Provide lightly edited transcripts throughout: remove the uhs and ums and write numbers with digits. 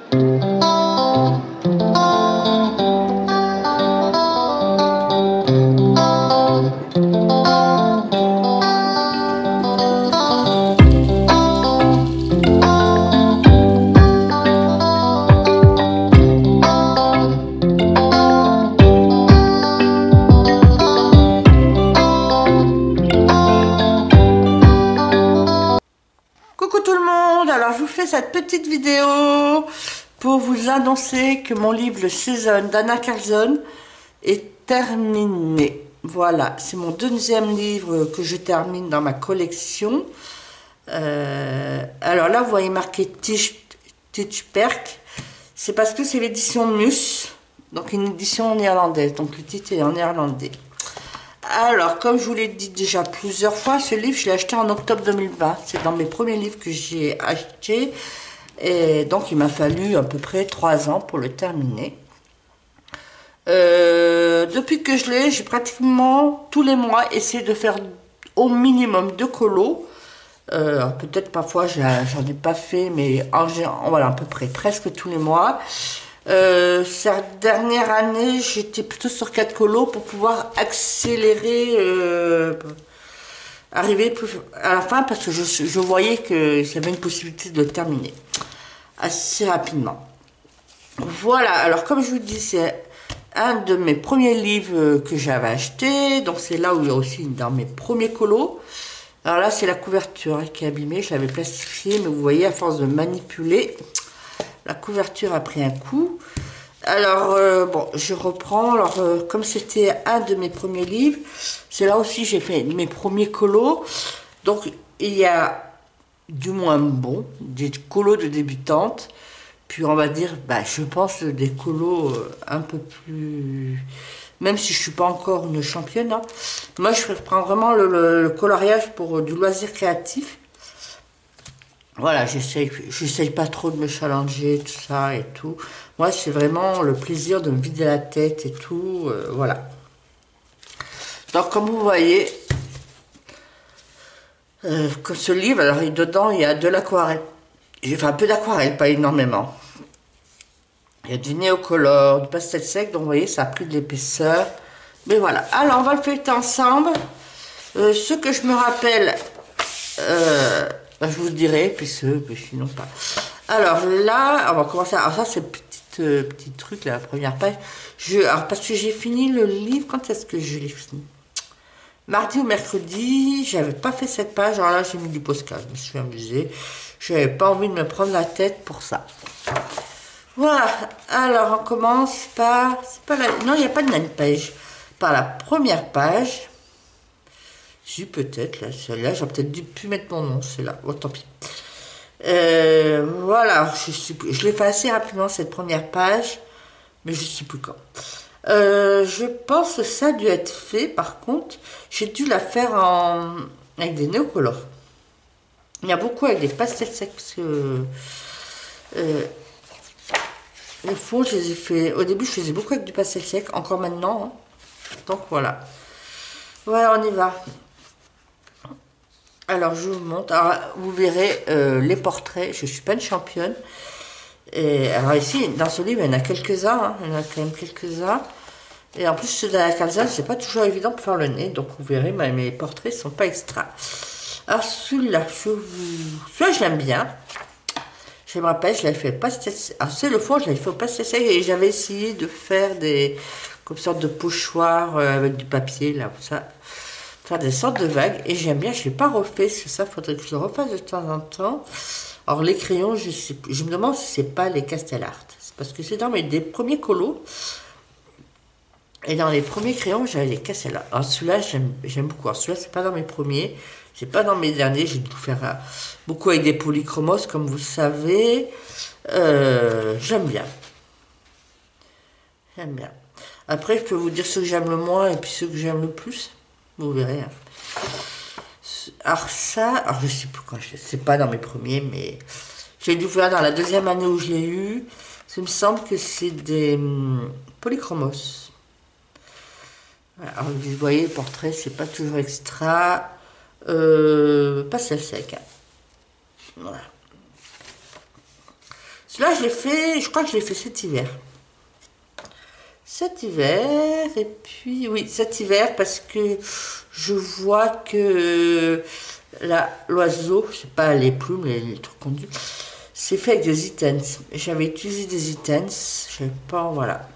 Coucou tout le monde, alors je vous fais cette petite vidéo pour vous annoncer que mon livre Le Season d'Anna Carlson est terminé. Voilà, c'est mon deuxième livre que je termine dans ma collection. Alors là, vous voyez marqué Tichperk, c'est parce que c'est l'édition Mus, donc une édition néerlandaise, donc le titre est en néerlandais. Alors, comme je vous l'ai dit déjà plusieurs fois, ce livre, je l'ai acheté en octobre 2020. C'est dans mes premiers livres que j'ai acheté. Et donc, il m'a fallu à peu près 3 ans pour le terminer. Depuis que je l'ai, j'ai pratiquement tous les mois essayé de faire au minimum 2 colos. Peut-être parfois, j'en ai pas fait, mais voilà, à peu près, presque tous les mois. Cette dernière année, j'étais plutôt sur 4 colos pour pouvoir accélérer, arriver plus à la fin parce que je voyais qu'il y avait une possibilité de le terminer assez rapidement. Voilà, alors comme je vous dis, c'est un de mes premiers livres que j'avais acheté, donc c'est là où il y a aussi dans mes premiers colos. Alors là, c'est la couverture qui est abîmée, je l'avais plastifiée, mais vous voyez, à force de manipuler, la couverture a pris un coup. Alors, bon, je reprends. Alors, comme c'était un de mes premiers livres, c'est là aussi j'ai fait mes premiers colos. Donc, il y a du moins bon, des colos de débutantes. Puis, on va dire, bah, je pense des colos un peu plus... Même si je suis pas encore une championne, hein. Moi, je prends vraiment le coloriage pour du loisir créatif. Voilà, j'essaye pas trop de me challenger, tout ça et tout. Moi, c'est vraiment le plaisir de me vider la tête et tout, voilà. Donc, comme vous voyez, que ce livre, alors dedans, il y a de l'aquarelle. J'ai fait un peu d'aquarelle, pas énormément. Il y a du néocolore, du pastel sec, donc vous voyez, ça a pris de l'épaisseur. Mais voilà, alors on va le feuilleter ensemble. Ce que je me rappelle... ben, je vous dirai, puis sinon pas. Alors là, on va commencer. Alors ça, c'est petit truc, là, la première page. Alors parce que j'ai fini le livre, quand est-ce que je l'ai fini? Mardi ou mercredi, j'avais pas fait cette page. Alors là, j'ai mis du postcard, je me suis amusée. J'avais pas envie de me prendre la tête pour ça. Voilà, alors on commence par... C'est pas la... Non, il n'y a pas de page. Par la première page. Si, peut-être, là, celle-là, j'aurais peut-être dû plus mettre mon nom, c'est là. Oh, tant pis. Voilà, je l'ai fait assez rapidement, cette première page, mais je ne sais plus quand. Je pense que ça a dû être fait, par contre, j'ai dû la faire avec des néocolores. Il y a beaucoup avec des pastels secs, parce que les fonds, je les ai fait... Au début, je faisais beaucoup avec du pastel sec, encore maintenant, hein. Donc voilà. Voilà, on y va. Alors, je vous montre. Alors, vous verrez les portraits. Je ne suis pas une championne. Et, alors ici, dans ce livre, il y en a quelques-uns. Hein. Il y en a quand même quelques-uns. Et en plus, ceux de la Calzane, c'est pas toujours évident pour faire le nez. Donc, vous verrez, mes portraits ne sont pas extra. Alors, celui-là, celui-là, je l'aime bien. Je me rappelle, je l'avais fait pastel. Alors, c'est le fond, je l'avais fait au pastel sec. Et j'avais essayé de faire des... comme sorte de pochoirs avec du papier, là, ça. Faire des sortes de vagues, et j'aime bien, je ne l'ai pas refait, c'est ça, faudrait que je le refasse de temps en temps. Alors les crayons, je me demande si c'est pas les Castellart, c'est parce que c'est dans des premiers colos, et dans les premiers crayons, j'avais les Castellart. Alors celui-là, j'aime beaucoup. Alors celui-là, c'est pas dans mes premiers, c'est pas dans mes derniers, j'ai dû faire beaucoup avec des polychromos, comme vous savez. J'aime bien. J'aime bien. Après, je peux vous dire ceux que j'aime le moins, et puis ceux que j'aime le plus. Vous verrez. Hein. Alors ça, alors je sais plus quand c'est pas dans mes premiers, mais j'ai dû faire dans la deuxième année où je l'ai eu. Il me semble que c'est des polychromos. Voilà. Alors vous voyez, le portrait, c'est pas toujours extra. Pastel sec. Hein. Voilà. Celui-là, je l'ai fait, je crois que je l'ai fait cet hiver. Cet hiver, et puis, oui, cet hiver, parce que je vois que là, l'oiseau, je sais pas, les plumes, les trucs qu'on dit, c'est fait avec des itens. J'avais utilisé des itens, je savais pas, voilà.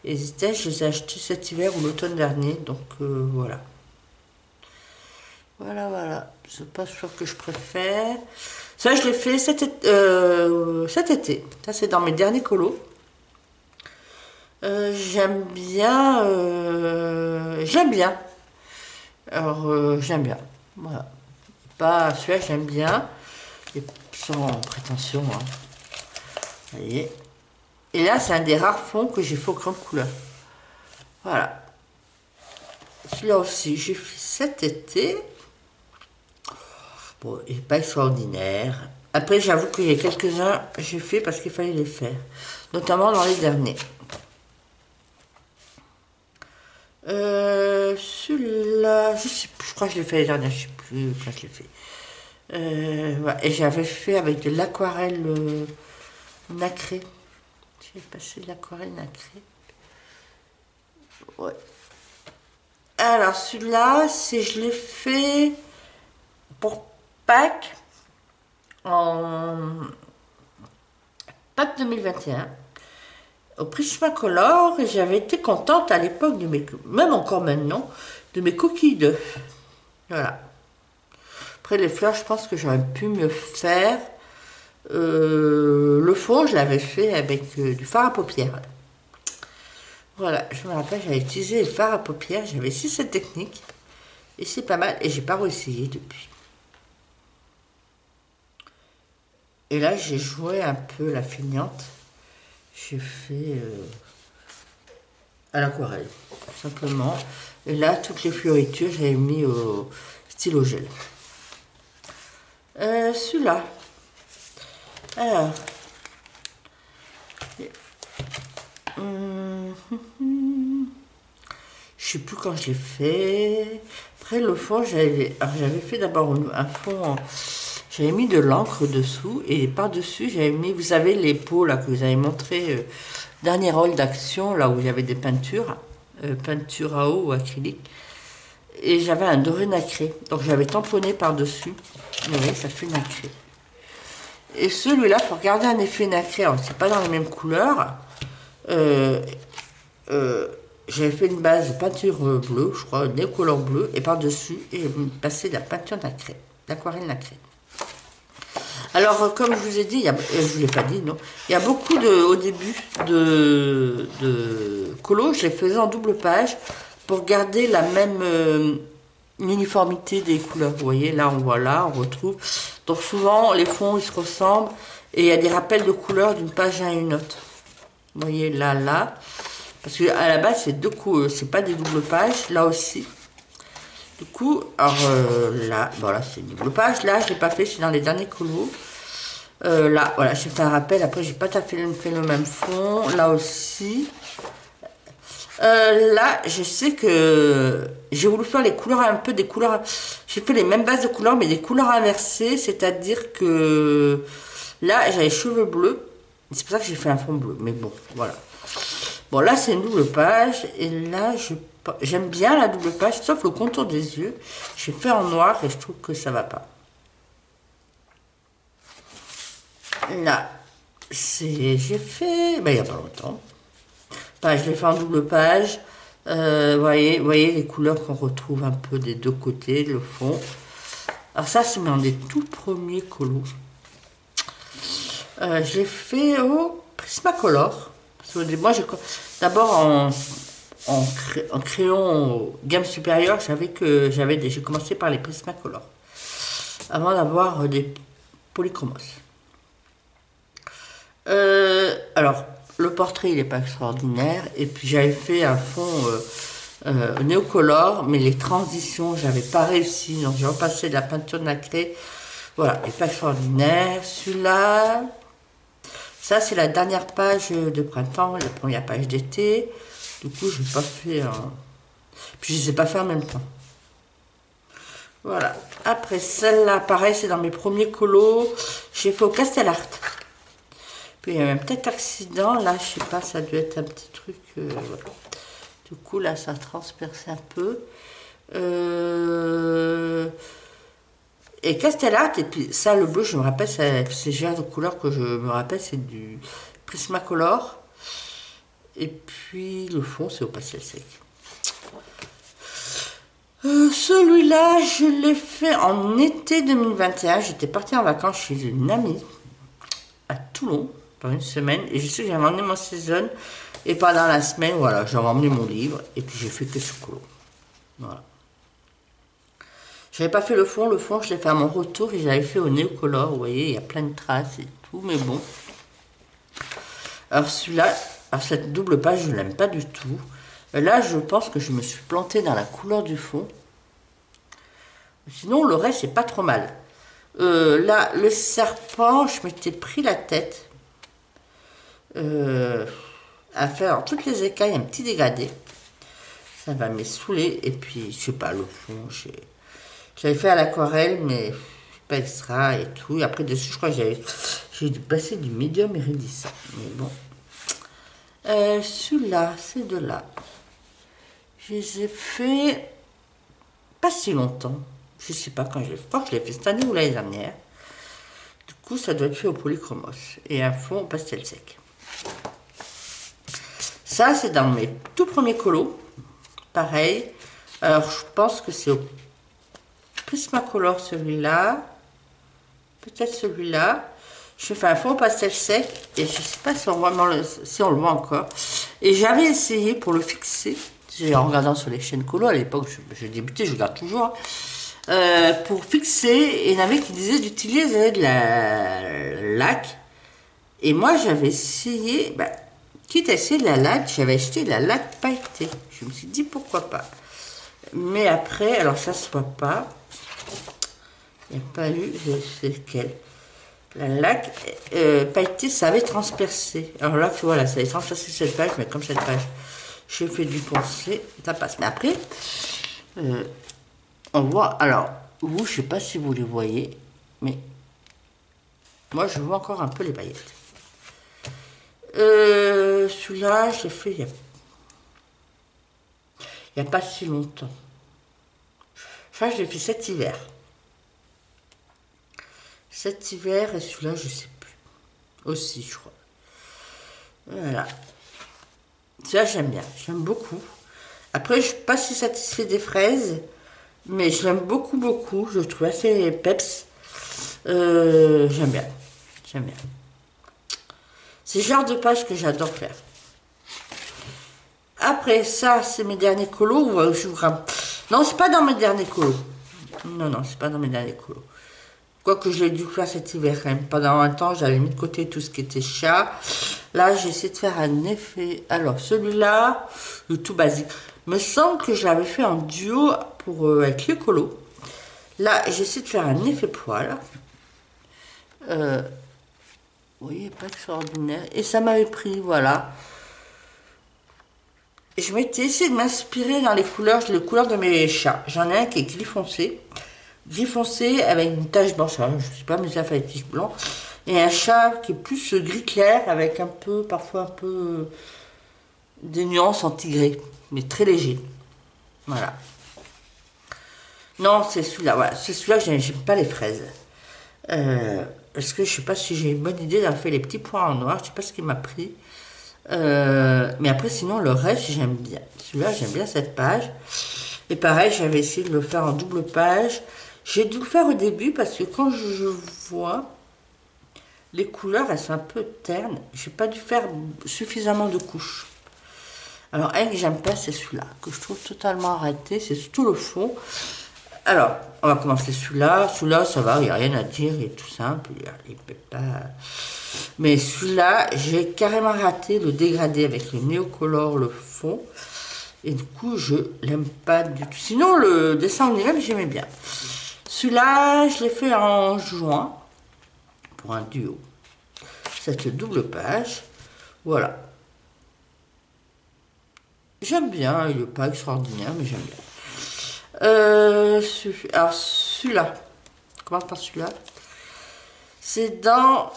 Et les itens, je les ai achetés cet hiver ou l'automne dernier, donc voilà. Voilà. C'est pas sûr que je préfère. Ça, je l'ai fait cet été. Ça, c'est dans mes derniers colos. J'aime bien. J'aime bien. Alors, j'aime bien. Voilà. Pas celui-là, j'aime bien. Et sans prétention. Hein. Vous voyez. Et là, c'est un des rares fonds que j'ai fait au crayon de couleur. Voilà. Celui-là aussi, j'ai fait cet été. Bon, il n'est pas extraordinaire. Après, j'avoue qu'il y a quelques-uns, j'ai fait parce qu'il fallait les faire. Notamment dans les derniers. Celui-là, je sais plus, je crois que je l'ai fait les derniers, je sais plus quand je l'ai fait. Voilà. Et j'avais fait avec de l'aquarelle nacrée. J'ai passé de l'aquarelle nacrée. Ouais. Alors celui-là, c'est je l'ai fait pour Pâques en Pâques 2021 au Prismacolor et j'avais été contente à l'époque de mes, même encore maintenant, de mes coquilles d'œufs. Voilà. Après les fleurs, je pense que j'aurais pu mieux faire. Le fond, je l'avais fait avec du fard à paupières. Voilà, je me rappelle, j'avais utilisé le fard à paupières, j'avais essayé cette technique et c'est pas mal et j'ai pas réessayé depuis. Et là, j'ai joué un peu la feignante. J'ai fait à l'aquarelle, simplement. Et là, toutes les fioritures, j'avais mis au stylo gel. Celui-là. Alors. Je sais plus quand je l'ai fait. Après, le fond, j'avais fait d'abord un fond. J'avais mis de l'encre dessous et par-dessus, j'avais mis, vous savez, les pots là que vous avez montré, dernier rôle d'action, là où il y avait des peintures, peinture à eau ou acrylique. Et j'avais un doré nacré. Donc j'avais tamponné par-dessus. Vous voyez, ça fait nacré. Et celui-là, pour garder un effet nacré, alors c'est pas dans les mêmes couleurs, j'avais fait une base de peinture bleue, je crois, une couleur bleue, et par-dessus, j'ai passé de la peinture nacrée, d'aquarelle nacrée. Alors, comme je vous ai dit, je ne vous l'ai pas dit, non, il y a beaucoup au début de colos, je les faisais en double page pour garder la même uniformité des couleurs. Vous voyez, là, on voit là, on retrouve. Donc, souvent, les fonds, ils se ressemblent et il y a des rappels de couleurs d'une page à une autre. Vous voyez, là. Parce qu'à la base, c'est deux coups, c'est pas des doubles pages, là aussi. Du coup, alors là, voilà, c'est une double page. Là, je l'ai pas fait, c'est dans les derniers colos. Là, voilà, j'ai fait un rappel. Après, j'ai pas tout à fait fait le même fond. Là aussi. Là, je sais que j'ai voulu faire les couleurs un peu des couleurs. J'ai fait les mêmes bases de couleurs, mais des couleurs inversées. C'est-à-dire que là, j'avais les cheveux bleus. C'est pour ça que j'ai fait un fond bleu. Mais bon, voilà. Bon, là, c'est une double page. Et là, j'aime bien la double page, sauf le contour des yeux. J'ai fait en noir et je trouve que ça va pas. Là, j'ai fait, ben, il n'y a pas longtemps. Je l'ai fait en double page. Voyez les couleurs qu'on retrouve un peu des deux côtés, le fond. Alors ça, c'est un des tout premiers colos. Je l'ai fait au Prismacolor. Moi, d'abord en crayon gamme supérieure, j'ai commencé par les Prismacolor avant d'avoir des polychromos. Alors, le portrait, il n'est pas extraordinaire. Et puis, j'avais fait un fond néocolor, mais les transitions, j'avais pas réussi. Donc, j'ai repassé de la peinture nacrée. Voilà, il n'est pas extraordinaire. Celui-là, ça, c'est la dernière page de printemps, la première page d'été. Du coup, je n'ai pas fait. Puis, je ne les ai pas fait en même temps. Voilà. Après, celle-là, pareil, c'est dans mes premiers colos. J'ai fait au Castellart. Puis il y a un petit accident, là, je sais pas, ça doit être un petit truc. Voilà. Du coup, là, ça transperce un peu. Et Castellate, et puis ça, le bleu, je me rappelle, c'est le genre de couleur que je me rappelle, c'est du Prismacolor. Et puis le fond, c'est au pastel sec. Celui-là, je l'ai fait en été 2021. J'étais partie en vacances chez une amie à Toulon pendant une semaine. Et je sais que j'avais emmené mon saison. Et pendant la semaine, voilà, j'avais emmené mon livre. Et puis j'ai fait que ce colo. Voilà. J'avais pas fait le fond. Le fond, je l'ai fait à mon retour et j'avais fait au néocolor. Vous voyez, il y a plein de traces et tout. Mais bon. Alors celui-là, alors cette double page, je l'aime pas du tout. Là, je pense que je me suis plantée dans la couleur du fond. Sinon, le reste, c'est pas trop mal. Là, le serpent, je m'étais pris la tête à faire alors, toutes les écailles, un petit dégradé. Ça va me saouler. Et puis, je sais pas, le fond, j'avais fait à l'aquarelle, mais pas extra et tout. Et après, dessus, je crois que j'ai dû passer du médium iridescent. Mais bon. Celui-là, ces deux-là, je les ai fait pas si longtemps. Je sais pas quand je l'ai fait. Je crois que je l'ai fait cette année ou l'année dernière. Du coup, ça doit être fait au polychromos. Et un fond au pastel sec. Ça, c'est dans mes tout premiers colos. Pareil. Alors, je pense que c'est au Prismacolor celui-là. Peut-être celui-là. Je fais un fond au pastel sec. Et je sais pas si on le voit encore. Et j'avais essayé pour le fixer. En regardant sur les chaînes colo, à l'époque, j'ai débuté, je regarde toujours. Pour fixer, il y en avait qui disaient d'utiliser de la laque. Et moi, j'avais essayé, quitte à essayer de la laque, j'avais acheté de la laque pailletée. Je me suis dit pourquoi pas. Mais après, alors ça se voit pas. Il n'y a pas eu, c'est lequel? La laque pailletée, ça avait transpercé. Alors là, voilà, ça avait transpercé cette page, mais comme cette page, j'ai fait du poncer, ça passe. Mais après, on voit, alors, vous, je sais pas si vous les voyez, mais moi, je vois encore un peu les paillettes. Celui-là, je l'ai fait il y a pas si longtemps. Ça, je l'ai fait cet hiver. Cet hiver, et celui-là, je sais plus. Aussi, je crois. Voilà. Celui-là, j'aime bien. J'aime beaucoup. Après, je suis pas si satisfait des fraises, mais je l'aime beaucoup, beaucoup. Je le trouve assez peps. J'aime bien. J'aime bien. C'est le genre de page que j'adore faire. Après, ça, c'est mes derniers colos. Non, c'est pas dans mes derniers colos. Non, non, c'est pas dans mes derniers colos. Quoique j'ai dû faire cet hiver quand même. Pendant un temps, j'avais mis de côté tout ce qui était chat. Là, j'ai essayé de faire un effet. Alors, celui-là, le tout basique. Me semble que je l'avais fait en duo avec le colo. Là, j'essaie de faire un effet poil. Vous voyez, pas extraordinaire. Et ça m'avait pris, voilà. Je m'étais essayé de m'inspirer dans les couleurs de mes chats. J'en ai un qui est gris foncé. Gris foncé avec une tache blanche. Alors, je ne sais pas, mais ça fait des tiges blancs. Et un chat qui est plus gris clair avec un peu, parfois un peu des nuances en tigré. Mais très léger. Voilà. Non, c'est celui-là. Voilà. C'est celui-là que j'aime pas les fraises. Parce que je sais pas si j'ai une bonne idée d'avoir fait les petits points en noir. Je sais pas ce qui m'a pris. Mais après, sinon, le reste, j'aime bien. Celui-là, j'aime bien cette page. Et pareil, j'avais essayé de le faire en double page. J'ai dû le faire au début parce que quand je vois les couleurs, elles sont un peu ternes. J'ai pas dû faire suffisamment de couches. Alors, un que j'aime pas, c'est celui-là, que je trouve totalement raté. C'est surtout le fond. Alors, on va commencer celui-là. Celui-là, ça va, il n'y a rien à dire, il est tout simple. Il peut pas... Mais celui-là, j'ai carrément raté le dégradé avec le néocolor, le fond. Et du coup, je l'aime pas du tout. Sinon, le dessin en lui-même, j'aimais bien. Celui-là, je l'ai fait en juin pour un duo. Cette double page. Voilà. J'aime bien, il n'est pas extraordinaire, mais j'aime bien. Alors, celui-là. Comment par celui-là? C'est dans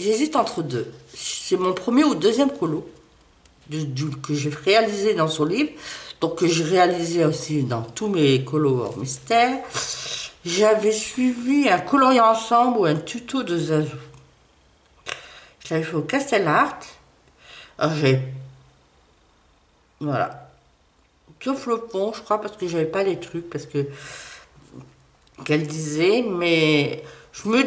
j'hésite entre deux. C'est mon premier ou deuxième colo que j'ai réalisé dans son livre. Donc que j'ai réalisé aussi dans tous mes colos hors mystère. J'avais suivi un coloriant ensemble ou un tuto de Zazu. Je l'avais fait au Castel Art. Alors j'ai... Voilà. Sauf le pont, je crois, parce que j'avais pas les trucs, parce que... Qu'elle disait, mais... je me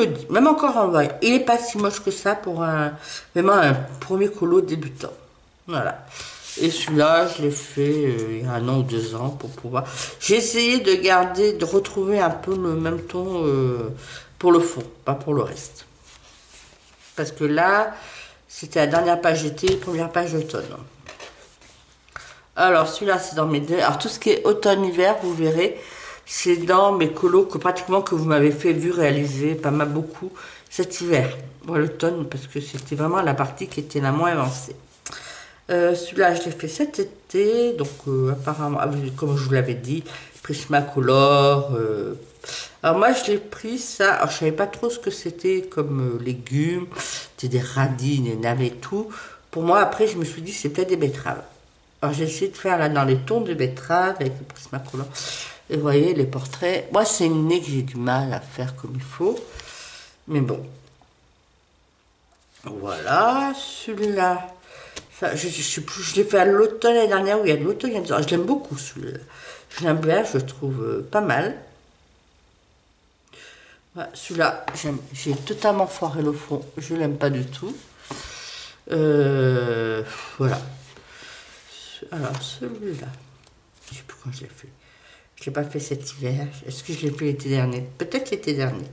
dis, même encore en vrai, il est pas si moche que ça pour vraiment un premier colo débutant. Voilà. Et celui-là, je l'ai fait il y a 1 an ou 2 ans pour pouvoir. J'ai essayé de garder, de retrouver un peu le même ton pour le fond, pas pour le reste. Parce que là, c'était la dernière page d'été, première page d'automne. Alors celui-là, c'est dans mes deux. Alors tout ce qui est automne-hiver, vous verrez, c'est dans mes colos que pratiquement que vous m'avez fait vu réaliser, pas mal beaucoup cet hiver. Bon, l'automne, parce que c'était vraiment la partie qui était la moins avancée. Celui-là, je l'ai fait cet été, donc apparemment, comme je vous l'avais dit, Prismacolor. Alors moi, je l'ai pris ça. Alors je savais pas trop ce que c'était comme légumes. C'était des radis, des navets, et tout. Pour moi, après, je me suis dit, c'est peut-être des betteraves. Alors j'ai essayé de faire là dans les tons de betterave avec le Prismacolor. Et vous voyez les portraits. Moi, c'est une nez que j'ai du mal à faire comme il faut. Mais bon. Voilà, celui-là. Ça, je sais plus, je l'ai fait à l'automne l'année dernière, ou il y a de l'automne, il y a 2 ans. Je l'aime beaucoup celui-là. Je l'aime bien, je le trouve pas mal. Ouais, celui-là, j'ai totalement foiré le fond. Je l'aime pas du tout. Voilà. Alors, celui-là. Je sais plus quand je l'ai fait. Je l'ai pas fait cet hiver. Est-ce que je l'ai fait l'été dernier? Peut-être l'été dernier.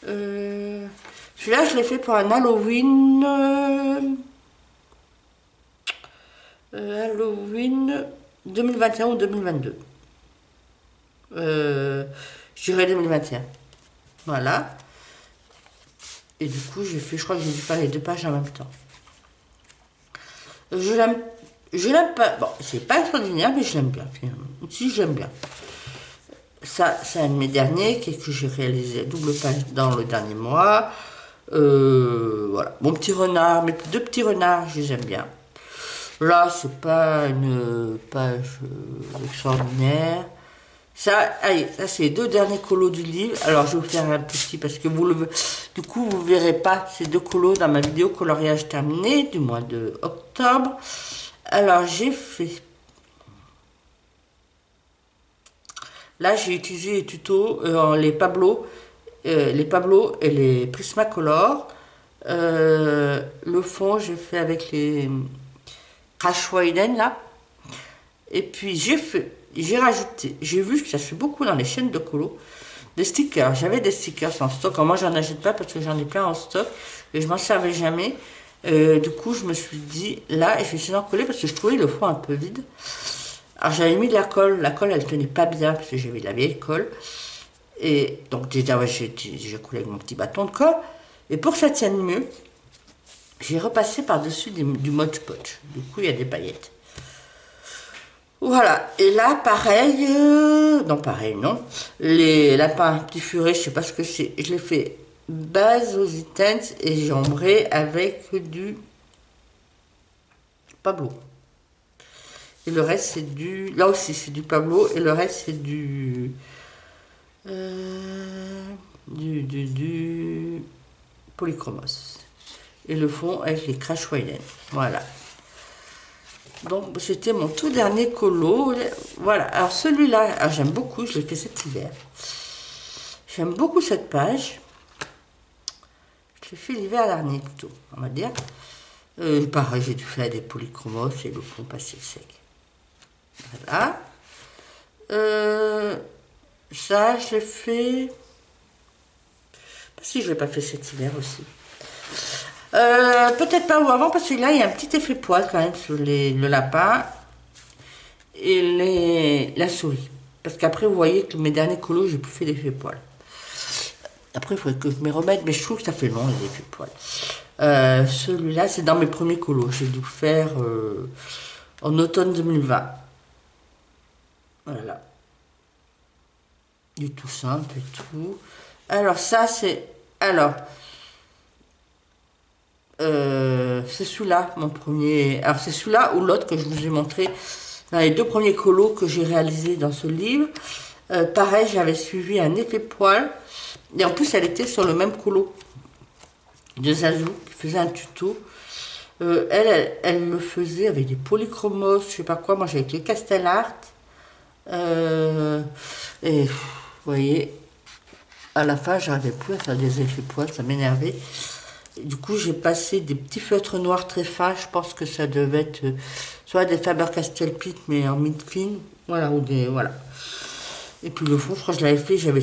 Celui-là, je l'ai fait pour un Halloween. Halloween 2021 ou 2022. Je dirais 2021. Voilà. Et du coup, je crois que j'ai dû faire les 2 pages en même temps. Je l'aime pas. Bon, c'est pas extraordinaire, mais je l'aime bien, finalement. Si, j'aime bien. Ça, c'est un de mes derniers que j'ai réalisé à double page dans le dernier mois. Voilà. Mon petit renard, mes 2 petits renards, je les aime bien. Là, c'est pas une page extraordinaire. Ça, allez, ça c'est les 2 derniers colos du livre. Alors, je vais vous faire un petit parce que du coup, vous verrez pas ces 2 colos dans ma vidéo coloriage terminé du mois de octobre. Alors, j'ai fait. Là, j'ai utilisé les tutos, les Pablo et les Prismacolor. Le fond, j'ai fait avec les Crash Widen là. Et puis j'ai rajouté, j'ai vu que ça se fait beaucoup dans les chaînes de colo, des stickers. J'avais des stickers en stock. Alors moi, j'en achète pas parce que j'en ai plein en stock et je m'en servais jamais. Du coup, je me suis dit, là, je vais essayer d'en coller parce que je trouvais le fond un peu vide. Alors j'avais mis de la colle. La colle, elle tenait pas bien parce que j'avais de la vieille colle. Et donc déjà, ouais, j'ai collé avec mon petit bâton de colle. Et pour que ça tienne mieux, j'ai repassé par-dessus du Mod Podge. Du coup, il y a des paillettes. Voilà, et là, pareil, non, pareil, non. Les lapins petit furet, je sais pas ce que c'est. Je l'ai fait base aux intenses et jambré avec du Pablo. Et le reste, c'est du. Là aussi, c'est du Pablo et le reste, c'est du Polychromos. Et le fond avec les Crash Wayland. Voilà. Donc c'était mon tout dernier colo. Voilà, alors celui-là, j'aime beaucoup, je l'ai fait cet hiver. J'aime beaucoup cette page. Je l'ai fait l'hiver dernier plutôt, on va dire. Pareil, j'ai dû faire des polychromos et le fond passé sec. Voilà. Ça, je l'ai fait... Si, je ne l'ai pas fait cet hiver aussi. Peut-être pas ou avant parce que là il y a un petit effet poil quand même sur le lapin et la souris. Parce qu'après vous voyez que mes derniers colos j'ai plus fait d'effet poil. Après il faudrait que je me remette mais je trouve que ça fait long les effets poil. Celui-là c'est dans mes premiers colos. J'ai dû le faire en automne 2020. Voilà. du tout simple et tout. Alors ça c'est... Alors... c'est celui-là, mon premier... Alors c'est celui-là ou l'autre que je vous ai montré dans les deux premiers colos que j'ai réalisés dans ce livre. Pareil, j'avais suivi un effet poil. Et en plus, elle était sur le même colo de Zazou, qui faisait un tuto. Elle le faisait avec des polychromos, je sais pas quoi. Moi, j'avais avec les Castel Art. Et vous voyez, à la fin, j'arrivais plus à faire des effets poils, ça m'énervait. Du coup, j'ai passé des petits feutres noirs très fins. Je pense que ça devait être soit des Faber-Castell Pitt, mais en mine fine. Voilà, ou des... Voilà. Et puis le fond, je crois que je l'avais fait, j'avais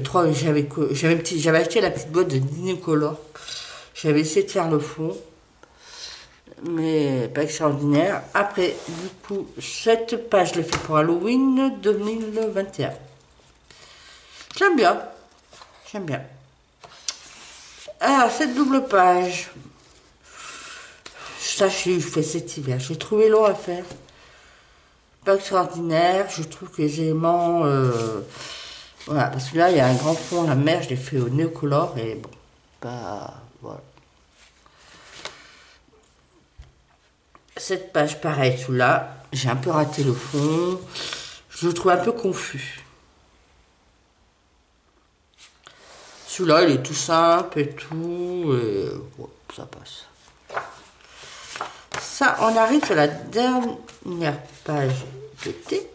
acheté la petite boîte de Dinicolor. J'avais essayé de faire le fond, mais pas extraordinaire. Après, du coup, cette page, je l'ai fait pour Halloween 2021. J'aime bien, j'aime bien. Ah, cette double page, ça, je fais cet hiver. J'ai trouvé long à faire. Pas extraordinaire, je trouve que les éléments... voilà, parce que là, il y a un grand fond, la mer, je l'ai fait au Neocolor, et bon, pas... Voilà. Cette page, pareil, celui-là, j'ai un peu raté le fond, je le trouve un peu confus. Celui-là, il est tout simple et tout, et bon, ça passe. Ça, on arrive sur la dernière page d'été,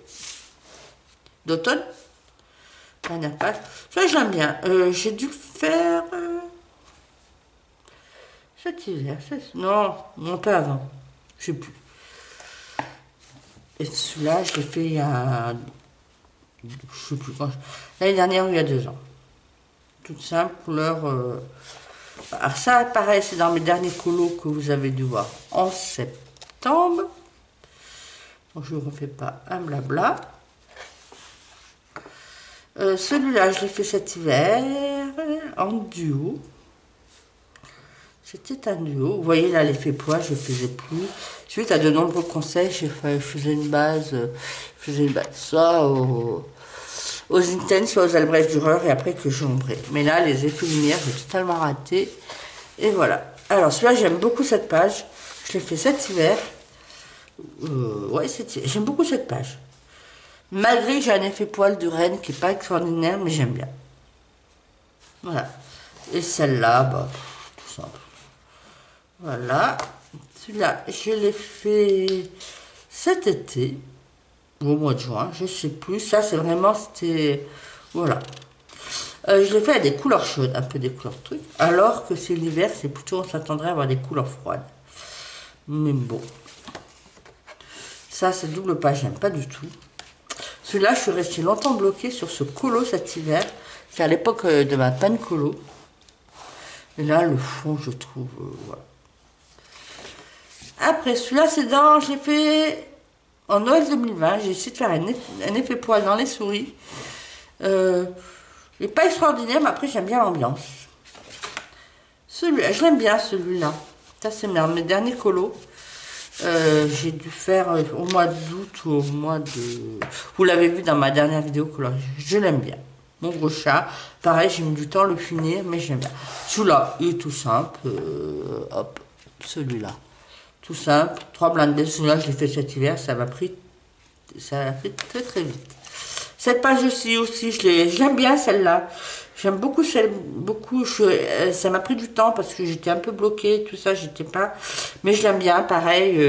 d'automne. Dernière page. Ça, j'aime bien. J'ai dû faire cet hiver. Non, non, pas avant. Je sais plus. Et celui-là, je l'ai fait il y a... Je sais plus quand. L'année dernière ou il y a 2 ans. Toute simple, couleur... Alors ça, pareil, c'est dans mes derniers colos que vous avez dû voir en septembre. Donc, je ne refais pas un blabla. Celui-là, je l'ai fait cet hiver en duo. C'était un duo. Vous voyez là, l'effet poids, je ne faisais plus. Suite à de nombreux conseils, je faisais une base, soit aux Intense, soit aux Albrecht Dürer, et après que j'ombrais. Mais là, les effets lumière, j'ai totalement raté. Et voilà. Alors, celui-là, j'aime beaucoup cette page. Je l'ai fait cet hiver. Ouais, j'aime beaucoup cette page. Malgré que j'ai un effet poil de reine qui n'est pas extraordinaire, mais j'aime bien. Voilà. Et celle-là, bah, tout simple. Voilà. Celui-là, je l'ai fait cet été, ou au mois de juin, je ne sais plus. Ça, c'est vraiment, c'était... Voilà. Je l'ai fait à des couleurs chaudes, un peu des couleurs trucs. Alors que c'est l'hiver, c'est plutôt, on s'attendrait à avoir des couleurs froides. Mais bon. Ça, c'est double page, j'aime pas du tout. Celui-là, je suis restée longtemps bloquée sur ce colo cet hiver. C'est à l'époque de ma panne colo. Et là, le fond, je trouve... voilà. Après, celui-là, c'est dans... Je l'ai fait en Noël 2020. J'ai essayé de faire un effet poil dans les souris. Il n'est pas extraordinaire, mais après, j'aime bien l'ambiance. Celui-là, je l'aime bien, celui-là. Ça, c'est mes derniers colos. J'ai dû faire au mois d'août ou au mois de... Vous l'avez vu dans ma dernière vidéo coloriée. Je l'aime bien. Mon gros chat. Pareil, j'ai mis du temps à le finir, mais j'aime bien. Celui-là, il est tout simple. Hop, celui-là. Tout simple. 3 blindés. Celui-là, je l'ai fait cet hiver. Ça m'a pris très très vite. Cette page aussi, j'aime bien celle-là. J'aime beaucoup ça m'a pris du temps parce que j'étais un peu bloquée, tout ça, j'étais pas... Mais je l'aime bien, pareil,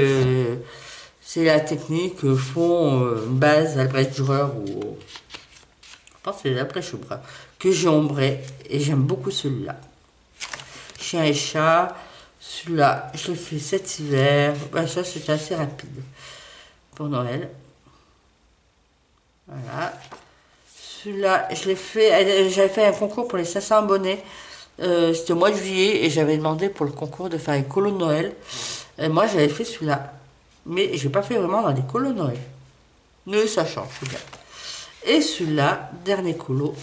c'est la technique, fond, base, Albrecht Dürer, ou... Je pense que c'est Albrecht Dürer, que j'ai ombré, et j'aime beaucoup celui-là. Chien et chat, celui-là, je l'ai fait cet hiver, ben, ça c'était assez rapide, pour Noël. Voilà. Celui-là, je l'ai fait, j'avais fait un concours pour les 500 abonnés. C'était au mois de juillet et j'avais demandé pour le concours de faire un colo de Noël. Et moi, j'avais fait celui-là. Mais je n'ai pas fait vraiment dans des colos de Noël. Mais ça change, c'est bien. Et celui-là, dernier colo,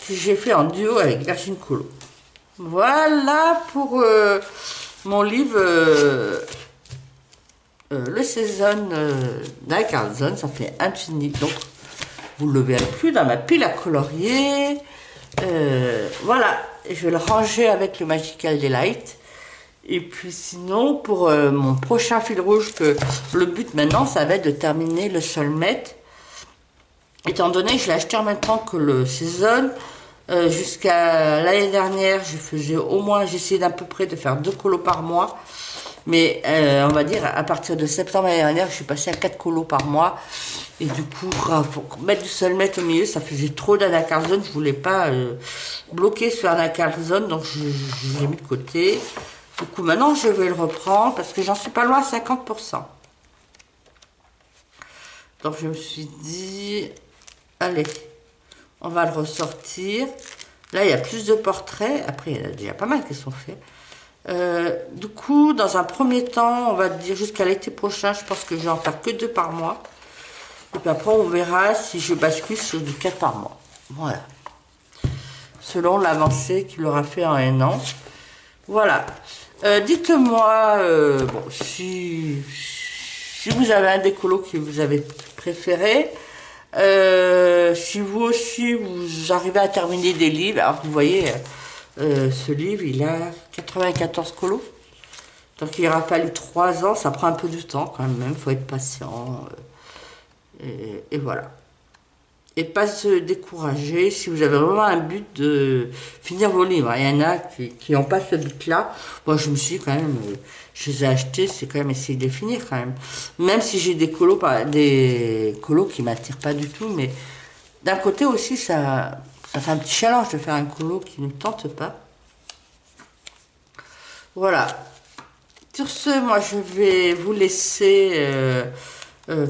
que j'ai fait en duo avec Virgin Colo. Voilà pour mon livre Le Saison d'Anne Carlson. Ça fait infini. Donc, vous le verrez plus dans ma pile à colorier. Voilà, je vais le ranger avec le Magical Delight. Et puis sinon, pour mon prochain fil rouge, que le but maintenant, ça va être de terminer le Soulmate. Étant donné que je l'ai acheté en même temps que le Season, jusqu'à l'année dernière, je faisais au moins, j'essayais d'à peu près de faire 2 colos par mois. Mais on va dire, à partir de septembre l'année dernière, je suis passée à 4 colos par mois. Et du coup, pour mettre du Soulmate au milieu, ça faisait trop d'anacardzone. Je voulais pas bloquer sur anacardzone, donc je l'ai mis de côté. Du coup, maintenant, je vais le reprendre parce que j'en suis pas loin à 50%. Donc, je me suis dit, allez, on va le ressortir. Là, il y a plus de portraits. Après, il y en a déjà pas mal qui sont faits. Du coup, dans un premier temps, on va dire jusqu'à l'été prochain, je pense que je vais en faire que 2 par mois. Et puis après, on verra si je bascule sur du 4 par mois. Voilà. Selon l'avancée qu'il aura fait en un an. Voilà. Dites-moi, bon, si vous avez un des colos que vous avez préféré, si vous aussi, vous arrivez à terminer des livres. Alors, vous voyez, ce livre, il a 94 colos. Donc, il aura fallu 3 ans. Ça prend un peu de temps quand même. Il faut être patient. Et voilà. Et pas se décourager si vous avez vraiment un but de finir vos livres. Il y en a qui n'ont pas ce but-là. Moi, je me suis dit, quand même, je les ai achetés, c'est quand même essayer de les finir quand même. Même si j'ai des colos qui m'attirent pas du tout, mais d'un côté aussi, ça fait un petit challenge de faire un colo qui ne tente pas. Voilà. Sur ce, moi, je vais vous laisser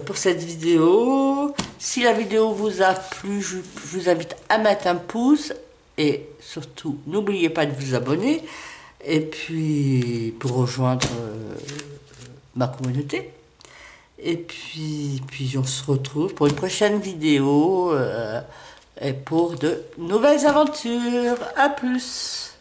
pour cette vidéo. Si la vidéo vous a plu, je vous invite à mettre un pouce et surtout, n'oubliez pas de vous abonner et puis pour rejoindre ma communauté. Et puis on se retrouve pour une prochaine vidéo et pour de nouvelles aventures. À plus!